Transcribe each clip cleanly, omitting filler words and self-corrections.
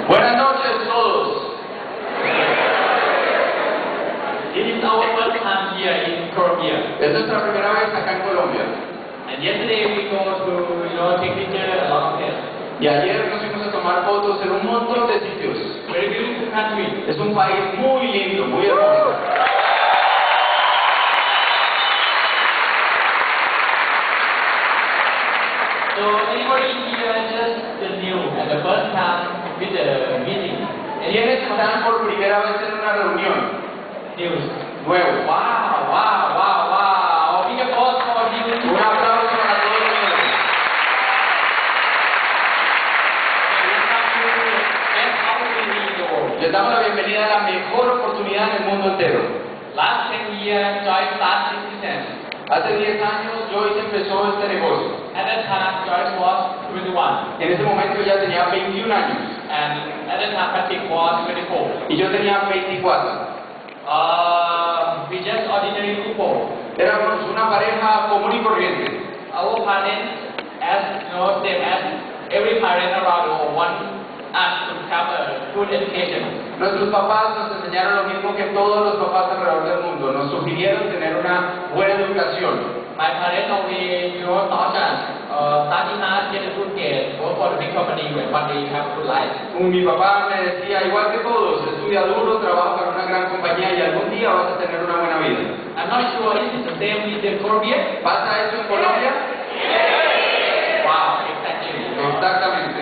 Buenas noches todos. It is our first time here in Colombia. Es nuestra primera vez acá en Colombia. And yesterday we go to, take picture a lot of places. Y ayer nos fuimos a tomar fotos en un montón de sitios. Very beautiful country. Es un país muy lindo, muy hermoso. So anybody here just the new and the first time with the meeting? ¿Quiénes están por primera vez en una reunión? News. Nuevo. Wow. Big applause for you. Un aplauso para todos ustedes. Les damos la bienvenida a la mejor oportunidad en el mundo entero. Last 10 years, Joyce started this business. Hace 10 años Joyce empezó este negocio. At that time, Joyce was 21. En ese momento ella tenía 21 años And at that time, Patrick was 24. y yo tenía 24. We just ordinary couple. Éramos una pareja común y corriente. Our parents, same as every parent around the world, want us to have a good education. Nuestros papás nos enseñaron lo mismo que todos los papás alrededor del mundo. Nos sugirieron tener una buena educación. My parents always, taught us, study hard, get a good grade, work for a big company, one day you have a good life. Mi papá me decía, igual que todos, estudia duro, trabaja para una gran compañía y algún día vas a tener una buena vida. I'm not sure if it's the same with Colombia. ¿Pasa eso en Colombia? Wow, exactly. Exactamente.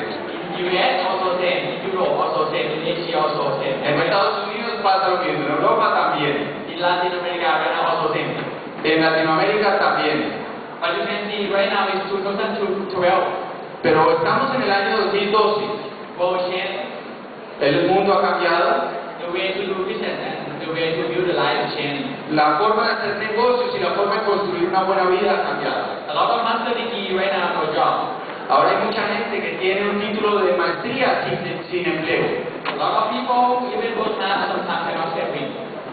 In US also same, in Europe also same, in Asia also same. En Estados Unidos pasa lo mismo, en Europa también. In Latin America right now also same. En Latinoamérica también. But you can see right now it's 2012. Pero estamos en el año 2012. World change, El mundo ha cambiado. the way to do business and the way to build a life change. La forma de hacer negocios y la forma de construir una buena vida ha cambiado. A lot of master degree right now no job. Ahora hay mucha gente que tiene un título de maestría sin empleo. A lot of people even work hard sometimes cannot save in.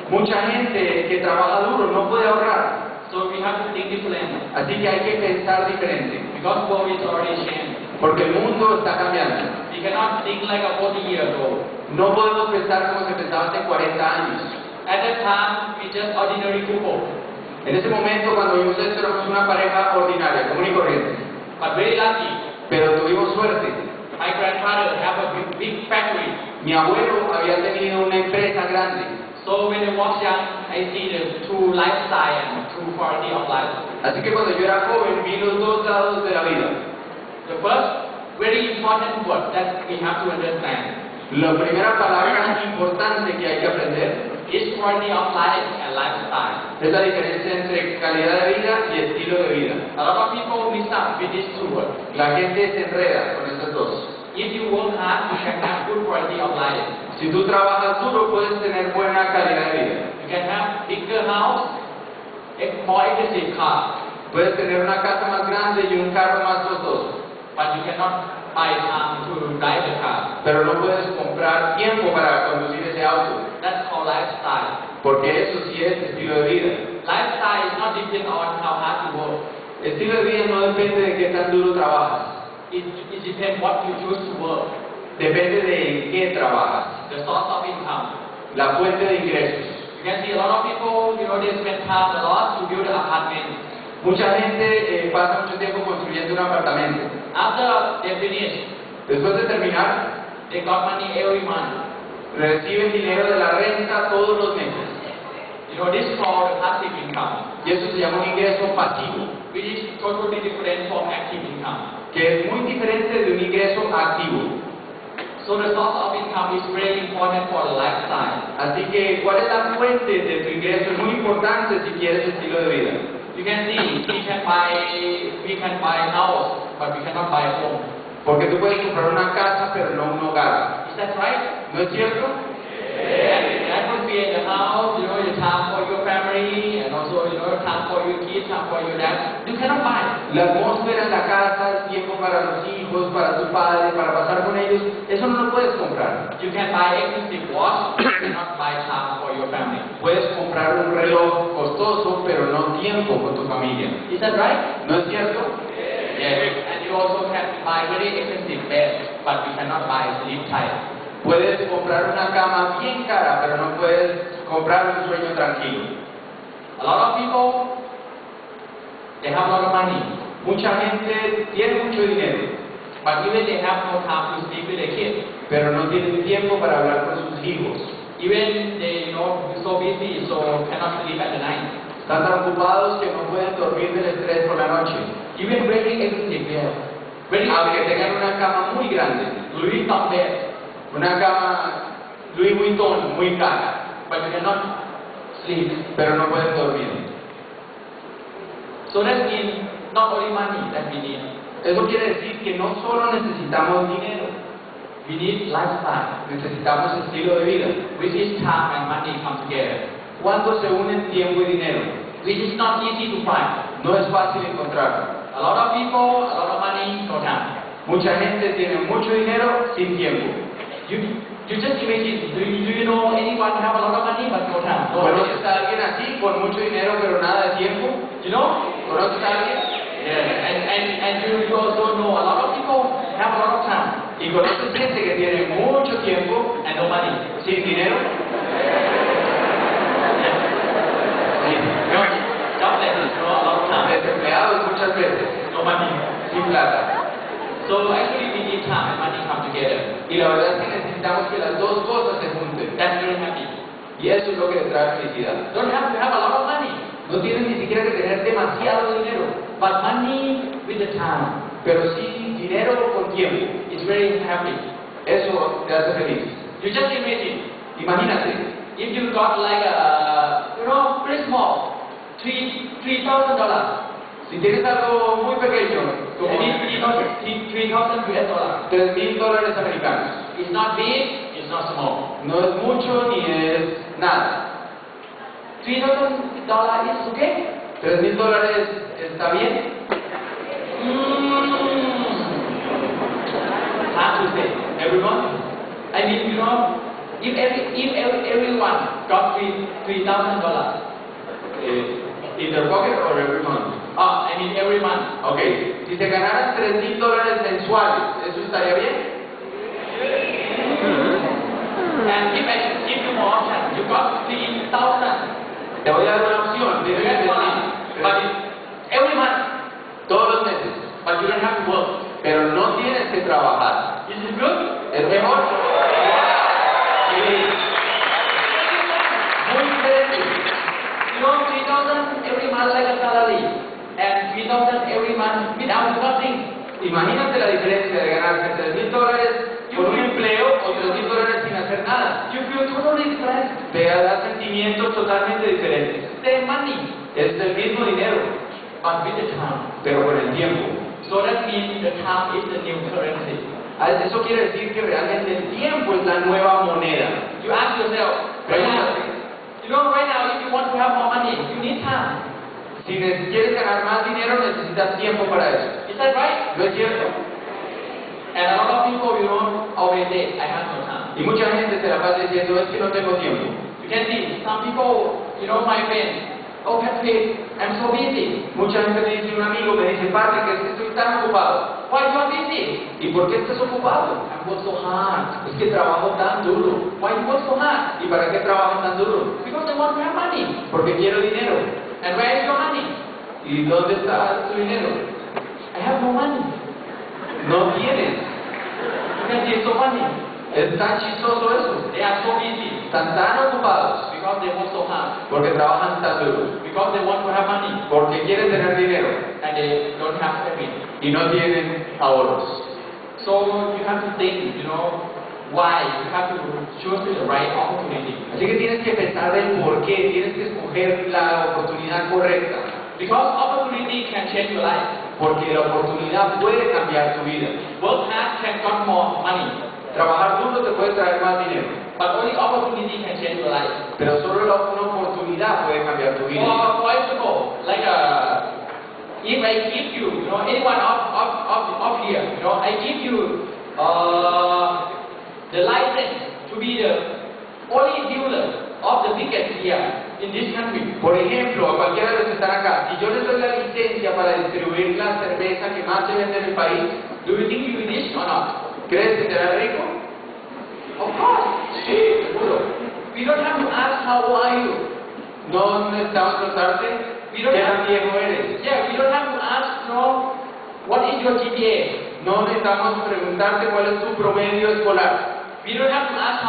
Mucha gente que trabaja duro no puede ahorrar. So we have to think differently Así que hay que pensar diferente. because world is already changed. Porque el mundo está cambiando. We cannot think like a 40 years ago. No podemos pensar como se pensaba hace 40 años. At that time we just ordinary couple, En ese momento, cuando vimos esto, éramos una pareja ordinaria, común y corriente. but very lucky. Pero tuvimos suerte. My grandfather have a big factory. Mi abuelo había tenido una empresa grande. So when I was young, I see the true lifestyle and true quality of life. Así que cuando yo era joven, vi los dos lados de la vida. The first very important word that we have to understand La primera palabra importante que hay que aprender is quality of life and lifestyle. es la diferencia entre calidad de vida y estilo de vida. A lot of people mix up with these two words. La gente se enreda con estos dos. If you work hard, you can have good quality of life. Si tú trabajas duro, puedes tener buena calidad de vida. You can have bigger house, more expensive car, Puedes tener una casa más grande y un carro más costoso. but you cannot buy time to drive the car. Pero no puedes comprar tiempo para conducir ese auto. That's called lifestyle. Porque eso sí es estilo de vida. Lifestyle is not depend on how hard you work. Estilo de vida no depende de qué tan duro trabajas. It depends what you choose to work. Depende de en qué trabajas. The source of income. La fuente de ingresos. You can see a lot of people, they spend time a lot to build an apartment. Mucha gente pasa mucho tiempo construyendo un apartamento. After they finish, Después de terminar, they got money every month. reciben dinero de la renta todos los meses. This is called passive income, Y eso se llama un ingreso pasivo, which is totally different from active income. que es muy diferente de un ingreso activo. So the source of income is very important for the lifestyle. Así que, ¿cuál es la fuente de tu ingreso? Es muy importante si quieres estilo de vida. You can see we can buy house, but we cannot buy home. Porque tú puedes comprar una casa, pero no un hogar. Is that right? ¿No es cierto? And that would be in the house, your time for your family, and also time for your kids, time for your dad. You cannot buy. La atmósfera en la casa, el tiempo para los hijos, para tu padre, para pasar con ellos, eso no lo puedes comprar. You can buy expensive watch, but you cannot buy time for your family. Puedes comprar un reloj costoso, pero no tiempo con tu familia. Is that right? ¿No es cierto? Yes. And you also can buy very expensive bed, but we cannot buy sleep tight. Puedes comprar una cama bien cara, pero no puedes comprar un sueño tranquilo. A lot of people, they have a lot of money, Mucha gente tiene mucho dinero, but even they have no time to speak with their kids. pero no tienen tiempo para hablar con sus hijos. Even they, so busy, so cannot sleep at the night. Están tan ocupados que no pueden dormir del estrés por la noche. Even very expensive bed, very Aunque tengan una cama muy grande, Louis Vuitton bed, una cama Louis Vuitton muy cara, but you cannot sleep. pero no pueden dormir. So that means not only money that we need. Eso quiere decir que no solo necesitamos dinero, We need lifestyle, necesitamos estilo de vida. which is time and money come together. ¿Cuándo se unen tiempo y dinero? Which is not easy to find. No es fácil encontrarlo. A lot of people, a lot of money, no time. Mucha gente tiene mucho dinero sin tiempo. You just imagine, do you know anyone have a lot of money but no time? No ¿Conoces money. a alguien así, con mucho dinero pero nada de tiempo? You know? ¿Conoces a alguien? Yeah, and you also know a lot of people have a lot of time ¿Y conoces gente que tiene mucho tiempo and no money. sin dinero? Sí. Jobless, you know, a lot of time, Desempleados muchas veces, no money. sin plata. So actually we need time and money come together. Y la verdad es que necesitamos que las dos cosas se junten. That's very happy. Y eso es lo que le trae felicidad. Don't have to have a lot of money, No tienes ni siquiera que tener demasiado dinero, but money with the time pero sí dinero con tiempo. is very happy. Eso te hace feliz. You just imagine Imagínate, if you got like a very small, $3,000. si tienes algo muy pequeño, como Maybe $3,000 US. $3,000 americanos, It's not big, it's not small. no es mucho ni es nada. $3,000 is okay? $3,000 está bien. Hard to say. Everyone? I mean, if everyone got $3,000, In their pocket or every month. I mean every month. Ok, si se ganaran $3,000 mensuales, ¿eso estaría bien? And if I give you more option, you got 3,000. Te voy a dar una opción. You Tienes get que money, but decir, every month, todos los meses, but you don't have to work. pero no tienes que trabajar. Is it good? ¿Es mejor? Sí. Muy diferente. You know, 3,000 every month like a salary, and 3,000 every month without nothing. Imagínate la diferencia de ganarse $3,000 por un empleo o $3,000 sin hacer nada. You feel totally different. Te da sentimientos totalmente diferentes. Same money, Es el mismo dinero, but with the time. pero con el tiempo. So that means the time is the new currency. Eso quiere decir que realmente el tiempo es la nueva moneda. You ask yourself, right now, you know, right now, if you want to have more money, you need time. Si quieres ganar más dinero, necesitas tiempo para eso. Is that right? ¿No es cierto? And a lot of people, always say, I have no time. Y mucha gente se la pasa diciendo, es que no tengo tiempo. You can see, some people, my friends, oh, Patrick, I'm so busy. Mucha gente me dice, un amigo me dice, Patrick, es que estoy tan ocupado. Why you are busy? ¿Y por qué estás ocupado? I work so hard. Es que trabajo tan duro. Why you work so hard? ¿Y para qué trabajo tan duro? Because I want to have money. Porque quiero dinero. And where is your money? ¿Y dónde está tu dinero? I have no money. No tienes. You can see it's so funny. Es tan chistoso eso. They are so busy Están tan ocupados because they work so hard. porque trabajan tan duro. Because they want to have money Porque quieren tener dinero and they don't have savings. y no tienen ahorros. So you have to think, why. You have to choose the right opportunity. Así que tienes que pensar del por qué. Tienes que escoger la oportunidad correcta. Because opportunity can change your life. Porque la oportunidad puede cambiar tu vida. Work hard can get more money. Trabajar duro te puede traer más dinero. But only opportunity can change your life. Pero solo una oportunidad puede cambiar tu vida. For example, like if I give you, anyone up here, I give you the license to be the only dealer of the biggest here in this country. Por ejemplo, a cualquiera de los que están acá, si yo les doy la licencia para distribuir la cerveza que más se vende en el país, Do you think you will rich or not? ¿Crees que serás rico? Of course. Sí, seguro. We don't have to ask how old are you. No necesitamos preguntarte We qué don't tan have, viejo eres. yeah, we don't have to ask, what is your GPA. No necesitamos preguntarte cuál es tu promedio escolar. We don't have to ask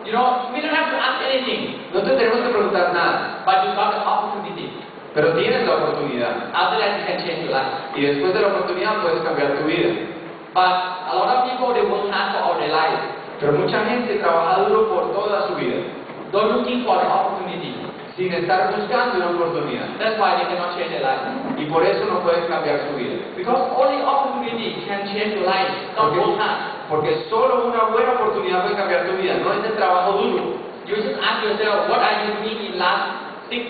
we don't have to ask anything. No te tenemos que preguntar nada, But you got the opportunity. pero tienes la oportunidad. After that, you can change your life. Y después de la oportunidad puedes cambiar tu vida. But a lot of people, they work hard for all their life. Pero mucha gente trabaja duro por toda su vida, Don't looking for the opportunity. sin estar buscando una oportunidad. That's why they cannot change their life. Y por eso no pueden cambiar su vida. Because only opportunity can change your life. Don't work hard. Porque solo una buena oportunidad puede cambiar tu vida, no es el trabajo duro. You just ask yourself, what are you doing in last 6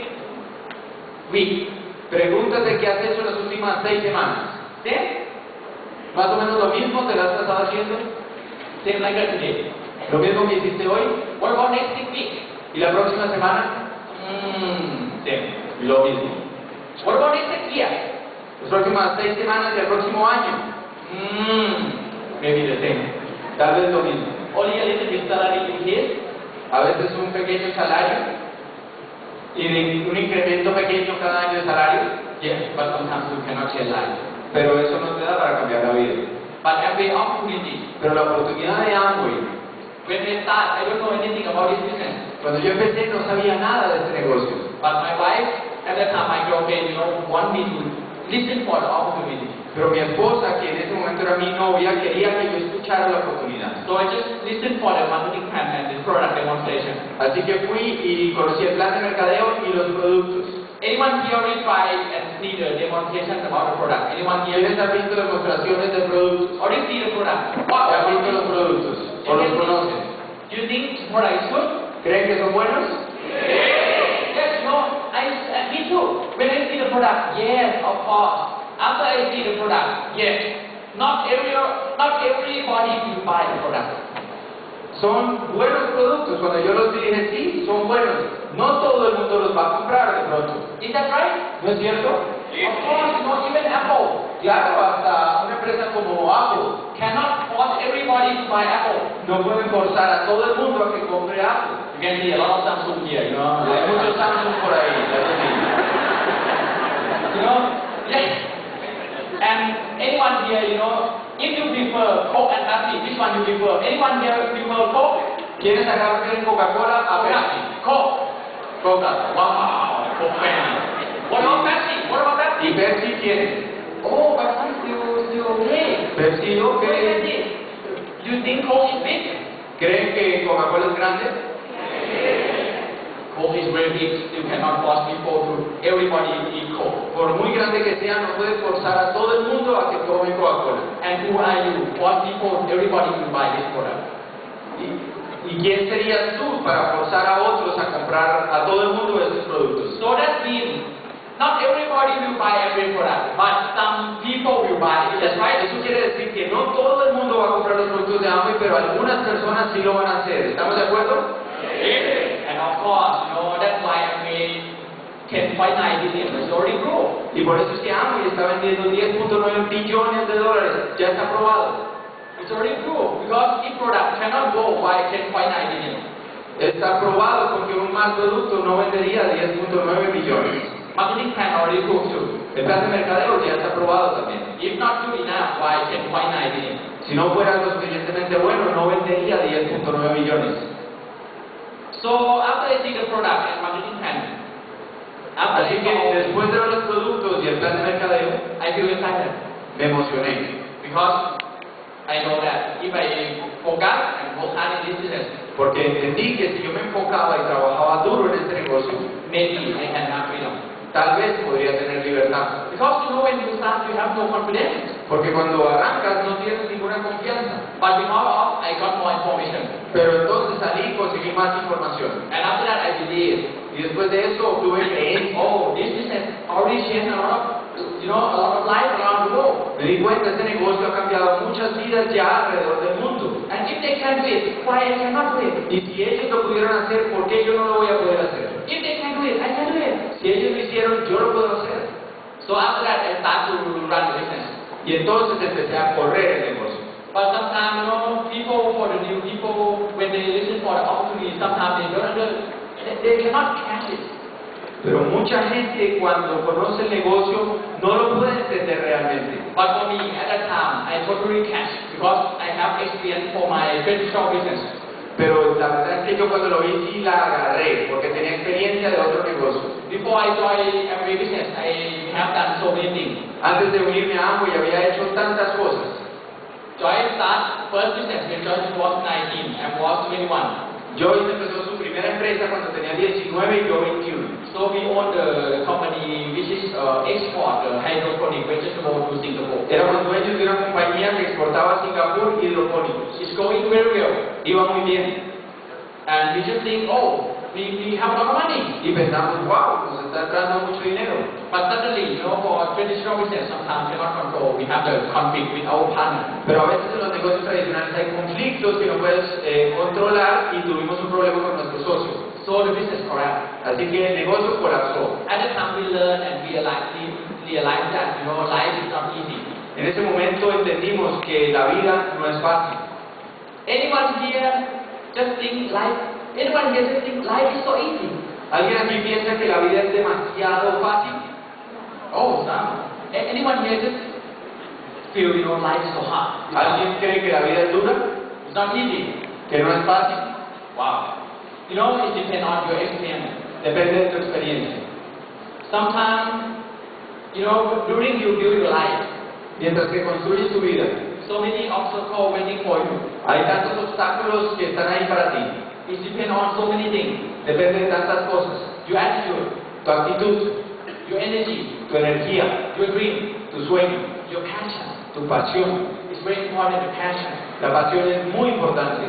weeks? Pregúntate qué has hecho en las últimas 6 semanas. Same? Más o menos lo mismo te lo has estado haciendo. Same like that today. Lo mismo que hiciste hoy. What about next 6 weeks? Y la próxima semana, Same. lo mismo. What about next year? Las próximas 6 semanas del próximo año, Maybe the same. tal vez lo mismo. Only a little bit salary increase. A veces un pequeño salario y un incremento pequeño cada año de salario, Yes, but sometimes you cannot change life. pero eso no te da para cambiar la vida. But every opportunity. Pero la oportunidad de Amway, When I start, I don't know anything about this business. cuando yo empecé no sabía nada de este negocio. But my wife, at that time, my girlfriend, want me to listen for the opportunity. Pero mi esposa, que en ese momento era mi novia, quería que yo escuchara la oportunidad. So I just listened for the marketing plan and the product demonstration. Así que fui y conocí el plan de mercadeo y los productos. Anyone here already tried and see the demonstrations about the product? Anyone here ¿Quiénes han visto demostraciones de productos? already see the product? ¿Ya han visto los productos? ¿O los conocen? Do you think the product is good? ¿Creen que son buenos? Yes, me too. When I see the product, yes, of course. After I see the product, yes. Not everybody will buy the product. Son buenos productos. Cuando yo los dije, sí, son buenos. No todo el mundo los va a comprar de pronto. Is that right? ¿No es cierto? Of course, even Apple Claro, hasta una empresa como Apple cannot force everybody to buy Apple. no puede forzar a todo el mundo a que compre Apple. You can see a lot of Samsung here, Hay muchos Samsung por ahí, ya lo digo. Yes. And anyone here, if you prefer Coke and Pepsi, which one you prefer? Anyone here prefer Coke? ¿Quiénes acá prefieren Coca-Cola a Pepsi? Coke. Coca. Wow, Coke fan. What about Pepsi? What about ¿Y Pepsi? Pepsi quién? Oh, Pepsi still okay. Pepsi, What ok. is Pepsi? You think Coke is big? ¿Creen que Coca-Cola es grande? Coke is very big. You cannot force people to everybody eat Coke. Por muy grande que sea, no puede forzar a todo el mundo a que tome Coca-Cola. And who are you? Force people, everybody to buy this product. ¿Y quién serías tú para forzar a otros a comprar a todo el mundo estos productos? So that means not everybody will buy every product, but some people will buy it. That's right. Eso quiere decir que no todo el mundo va a comprar los productos de Amway, pero algunas personas sí lo van a hacer. ¿Estamos de acuerdo? And of course, that's why I made 10.9 billion. It's already grew. Y por eso es que Amway está vendiendo 10.9 billones de dólares. Ya está aprobado. It's already grew because this product cannot go by 10.9 billion. Está aprobado porque un mal producto no vendería 10.9 millones. Marketing plan already proved too. El plan de mercadeo ya está aprobado también. If not good enough, why 10.9 billion? Si no fuera lo suficientemente bueno, no vendería 10.9 millones. So after I see the product and marketing plan, after Así I que saw, después de ver los productos y el plan de mercadeo, I feel excited me emocioné. because I know that if I focus and work hard in this business, Porque entendí que si yo me enfocaba y trabajaba duro en este negocio, maybe I can have freedom. tal vez podría tener libertad. Because when you start, you have no confidence. Porque cuando arrancas no tienes ninguna confianza. But because of, I got more information. Pero entonces salí y conseguí más información. And after that, I believe, Y después de eso obtuve creencia. oh, this business already changed a lot of life around the world. Me di cuenta, este negocio ha cambiado muchas vidas ya alrededor del mundo. And if they can do it, why I cannot do it? Y si ellos lo pudieron hacer, ¿por qué yo no lo voy a poder hacer? If they can do it, I can do it. Si ellos lo hicieron, yo lo puedo hacer. So after that, I start to run the business. Y Y entonces empecé a correr el negocio. But sometimes, people, for the new people, when they listen for the opportunity, sometimes they cannot catch it. Pero mucha gente cuando conoce el negocio no lo puede entender realmente. But for me, at that time, I totally catch because I have experience for my traditional business. Pero la verdad es que yo cuando lo vi sí la agarré, porque tenía experiencia de otro negocio. Before I joined Amway business, I have done so many things. Antes de unirme a Amway había hecho tantas cosas. Joy start first business when Joy was 19 and was 21. Joyce empezó su primera empresa cuando tenía 19 y yo 21. So we own the company which is export hydroponic vegetable to Singapore. Éramos dueños de una compañía que exportaba a Singapur hidropónicos. It's going very well. Iba muy bien. And we just think, oh, we have a lot of money. Y pensamos, wow, nos está entrando mucho dinero. But suddenly, for traditional business, sometimes cannot control. We have the conflict with our partner. Pero a veces en los negocios tradicionales hay conflictos que no puedes controlar y tuvimos un problema con nuestro socio. So the business collapsed. Así que el negocio colapsó. At the time we learned and realized that life is not easy. En ese momento entendimos que la vida no es fácil. Anyone here just think life? Anyone here just think life is so easy? ¿Alguien aquí piensa que la vida es demasiado fácil? Oh, some. Anyone here just feel life is so hard? ¿Alguien cree que la vida es dura? It's not easy. ¿Que no es fácil? Wow. It depends on your experience. Depende de tu experiencia. Sometimes, during you build your life, Mientras que construyes tu vida, so many obstacles waiting for you. hay tantos obstáculos que están ahí para ti. It depends on so many things. Depende de tantas cosas. Your attitude, Tu actitud, your energy, tu energía, your dream, tu sueño, your passion. tu pasión. It's very important, the passion. La pasión es muy importante.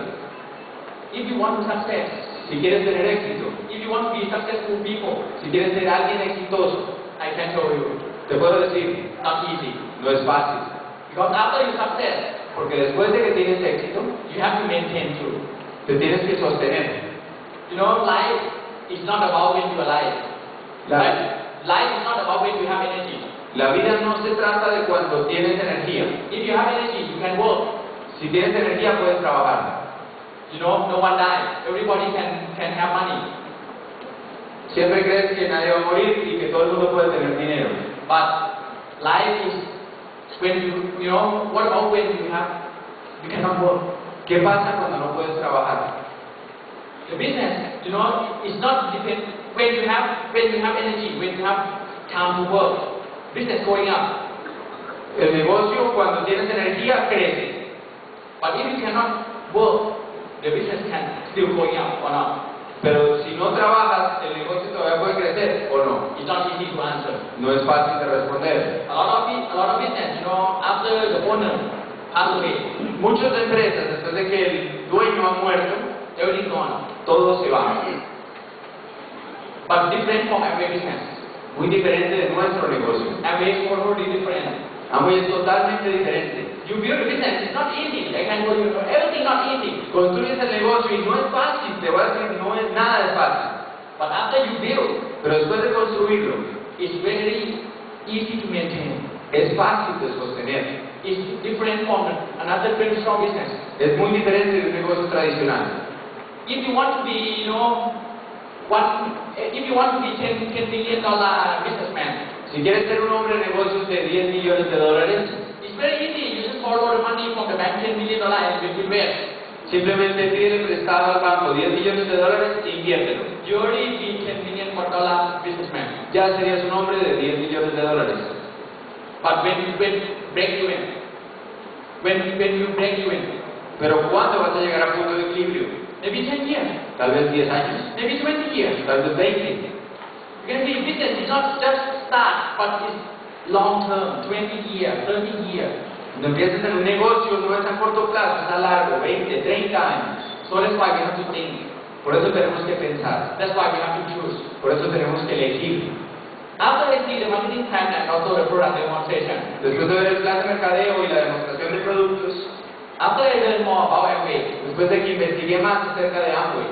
If you want success, Si quieres tener éxito, if you want to be successful people, si quieres ser alguien exitoso, I can tell you, te puedo decir, not easy. no es fácil. Because after you success, Porque después de que tienes éxito, you have to maintain too. te tienes que sostener. Life is not about when you are alive. La, Life is not about when you have energy. la vida no se trata de cuando tienes energía. If you have energy, you can work. Si tienes energía, puedes trabajar. No one dies. Everybody can have money. Siempre crees que nadie va a morir y que todo el mundo puede tener dinero. But life is when what about when you cannot work? ¿Qué pasa cuando no puedes trabajar? The business, is not depend when you have energy, when you have time to work. Business going up. El negocio, cuando tienes energía, crece. But if you cannot work, the business can still going up or not. Pero si no trabajas, el negocio todavía puede crecer o no. It's not easy to answer. No es fácil de responder. A lot of business, after the owner passed away, Muchas empresas, después de que el dueño ha muerto, everything gone. todo se va. But different from every business. Muy diferente de nuestro negocio. Amway is totally different. Amway es totalmente diferente. You build a business, it's not easy. I can tell you, everything not easy. Construyes el negocio y no es fácil, te voy a decir, no es nada de fácil. But after you build, Pero después de construirlo, it's very easy to maintain. es fácil de sostener. It's different from another traditional business. Es muy diferente de un negocio tradicional. If you want to be, if you want to be $10 million businessman, Si quieres ser un hombre de negocios de $10 millones, it's very easy. You just borrow the money from the bank, $10 million, and you invest. simplemente pide prestado al banco $10 millones e inviértelo. You already be $10 million businessman. Ya serías un hombre de $10 millones. But when you break even, when you break even, Pero ¿cuándo vas a llegar a punto de equilibrio? maybe 10 years, Tal vez 10 años, maybe 20 years. tal vez 20. You can see business is not just start, but it's long term, 20 years, 30 years. Cuando empiezas en un negocio no es a corto plazo, es a largo, 20, 30 años. So that's why we have to think. Por eso tenemos que pensar, That's why we have to choose. por eso tenemos que elegir. After I see the marketing plan and also the product demonstration, Después de ver el plan de mercadeo y la demostración de productos, after I learn more about Amway, después de que investigué más acerca de Amway,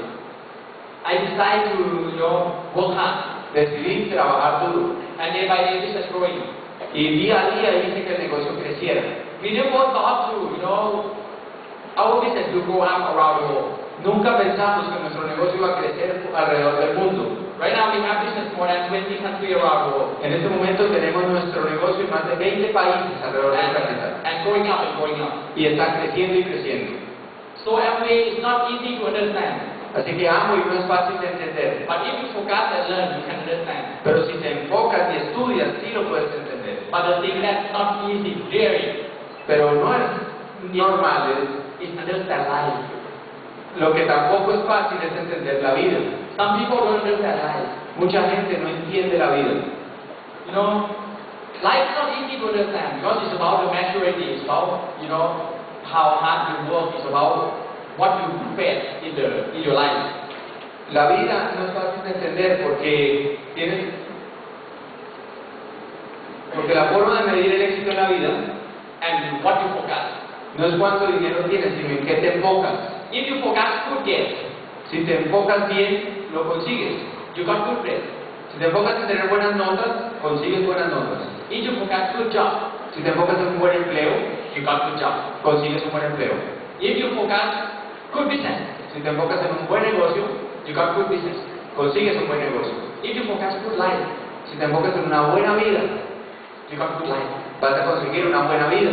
I decide to work hard, decidí trabajar duro. and day by day business growing. Y día a día hice que el negocio creciera. We never thought to, our business to grow up around the world. Nunca pensamos que nuestro negocio iba a crecer alrededor del mundo. Right now we have business more than 20 countries around the world. En este momento tenemos nuestro negocio en más de 20 países alrededor del planeta. And growing up and growing up. Y está creciendo y creciendo. So Amway is not easy to understand. Así que Amway no es fácil de entender. But if you focus and learn, you can understand. Pero si te enfocas y estudias, sí lo puedes entender. But the thing that's not easy, really, Pero no es normal. is understand life. Lo que tampoco es fácil es entender la vida. Some people don't understand life. Mucha gente no entiende la vida. Life is not easy to understand because it's about the maturity, it's about, how hard you work, it's about what you face in your life. La vida no es fácil de entender porque la forma de medir el éxito en la vida And what you focus. no es cuánto dinero tienes, sino en qué te enfocas. If you focus good, yes, Si te enfocas bien, lo consigues. you got good grades. Si te enfocas en tener buenas notas, consigues buenas notas. If you focus good job, Si te enfocas en un buen empleo, you got good job. consigues un buen empleo. If you focus good business, Si te enfocas en un buen negocio, you got good business. consigues un buen negocio. If you focus good life, Si te enfocas en una buena vida, you got good life. vas a conseguir una buena vida.